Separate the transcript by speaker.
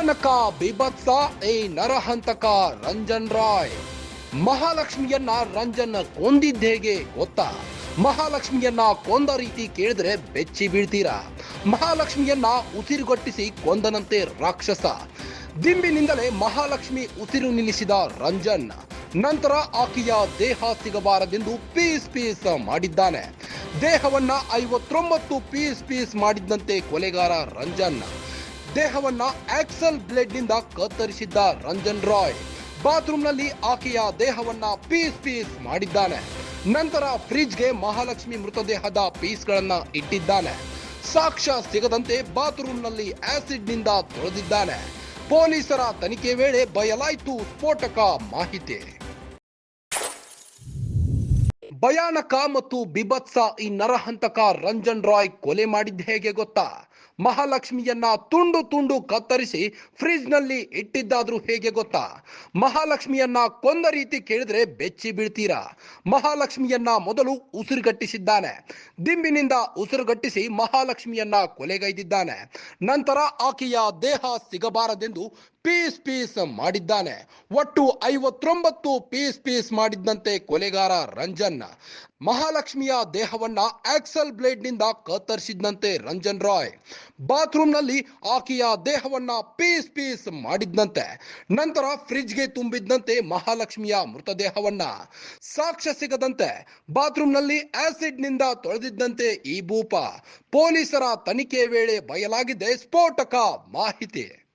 Speaker 1: ಭಯಾನಕ ಬೀಭತ್ಸ ಈ ನರಹಂತಕ ರಂಜನ್ ರಾಯ್. ಮಹಾಲಕ್ಷ್ಮಿಯನ್ನ ರಂಜನ್ ಕೊಂದಿದ್ದೇಗೆ ಗೊತ್ತಾ? ಮಹಾಲಕ್ಷ್ಮಿಯನ್ನ ಕೊಂದ ರೀತಿ ಕೇಳಿದ್ರೆ ಬೆಚ್ಚಿ ಬೀಳ್ತೀರಾ? ಮಹಾಲಕ್ಷ್ಮಿಯನ್ನ ಉಸಿರುಗಟ್ಟಿಸಿ ಕೊಂದನಂತೆ ರಾಕ್ಷಸ. ದಿಂಬಿನಿಂದಲೇ ಮಹಾಲಕ್ಷ್ಮಿ ಉಸಿರು ನಿಲ್ಲಿಸಿದ ರಂಜನ್. ನಂತರ ಆಕೆಯ ದೇಹ ಸಿಗಬಾರದೆಂದು ಪೀಸ್ ಮಾಡಿದ್ದಾನೆ. ದೇಹವನ್ನ 59 ಪೀಸ್ ಮಾಡಿದ್ದಂತೆ ಕೊಲೆಗಾರ ರಂಜನ್. ದೇಹವನ್ನ ಆಕ್ಸಲ್ ಬ್ಲೇಡ್ ನಿಂದ ಕತ್ತರಿಸಿದ್ದ ರಂಜನ್ ರಾಯ್ ಬಾತ್ರೂಮ್ನಲ್ಲಿ ಆಕೆಯ ದೇಹವನ್ನ ಪೀಸ್ ಮಾಡಿದ್ದಾನೆ. ನಂತರ ಫ್ರಿಡ್ಜ್ಗೆ ಮಹಾಲಕ್ಷ್ಮಿ ಮೃತದೇಹದ ಪೀಸ್ಗಳನ್ನ ಇಟ್ಟಿದ್ದಾನೆ. ಸಾಕ್ಷ್ಯ ಸಿಗದಂತೆ ಬಾತ್ರೂಮ್ನಲ್ಲಿ ಆಸಿಡ್ ನಿಂದ ತೊಳೆದಿದ್ದಾನೆ. ಪೊಲೀಸರ ತನಿಖೆ ವೇಳೆ ಬಯಲಾಯಿತು ಸ್ಫೋಟಕ ಮಾಹಿತಿ. ಭಯಾನಕ ಮತ್ತು ಬಿಭತ್ಸ ಈ ನರಹಂತಕ ರಂಜನ್ ರಾಯ್ ಕೊಲೆ ಮಾಡಿದ್ದ ಹೇಗೆ ಗೊತ್ತಾ? ಮಹಾಲಕ್ಷ್ಮಿಯನ್ನ ತುಂಡು ಕತ್ತರಿಸಿ ಫ್ರಿಡ್ಜ್ ನಲ್ಲಿ ಇಟ್ಟಿದ್ದಾದ್ರೂ ಹೇಗೆ ಗೊತ್ತಾ? ಮಹಾಲಕ್ಷ್ಮಿಯನ್ನ ಕೊಂದ ರೀತಿ ಕೇಳಿದ್ರೆ ಬೆಚ್ಚಿ ಬೀಳ್ತೀರಾ? ಮಹಾಲಕ್ಷ್ಮಿಯನ್ನ ಮೊದಲು ಉಸಿರುಗಟ್ಟಿಸಿದ್ದಾನೆ. ದಿಂಬಿನಿಂದ ಉಸಿರುಗಟ್ಟಿಸಿ ಮಹಾಲಕ್ಷ್ಮಿಯನ್ನ ಕೊಲೆಗೈದಿದ್ದಾನೆ. ನಂತರ ಆಕೆಯ ದೇಹ ಸಿಗಬಾರದೆಂದು ಪೀಸ್ ಮಾಡಿದ್ದಾನೆ. ಒಟ್ಟು 59 ಪೀಸ್ ಮಾಡಿದ್ದಂತೆ ಕೊಲೆಗಾರ ರಂಜನ್. ಮಹಾಲಕ್ಷ್ಮಿಯ ದೇಹವನ್ನ ಆಕ್ಸಲ್ ಬ್ಲೇಡ್ ನಿಂದ ಕತ್ತರಿಸಿದಂತೆ ರಂಜನ್ ರಾಯ್. ಬಾತ್ರೂಮ್ನಲ್ಲಿ ಆಕೆಯ ದೇಹವನ್ನ ಪೀಸ್ ಮಾಡಿದ್ದಂತೆ. ನಂತರ ಫ್ರಿಡ್ಜ್ಗೆ ತುಂಬಿದ್ದಂತೆ ಮಹಾಲಕ್ಷ್ಮಿಯ ಮೃತದೇಹವನ್ನ. ಸಾಕ್ಷ್ಯ ಸಿಗದಂತೆ ಬಾತ್ರೂಮ್ನಲ್ಲಿ ಆಸಿಡ್ ನಿಂದ ತೊಳೆದಿದ್ದಂತೆ ಈ ಭೂಪ. ಪೊಲೀಸರ ತನಿಖೆ ವೇಳೆ ಬಯಲಾಗಿದೆ ಸ್ಫೋಟಕ ಮಾಹಿತಿ.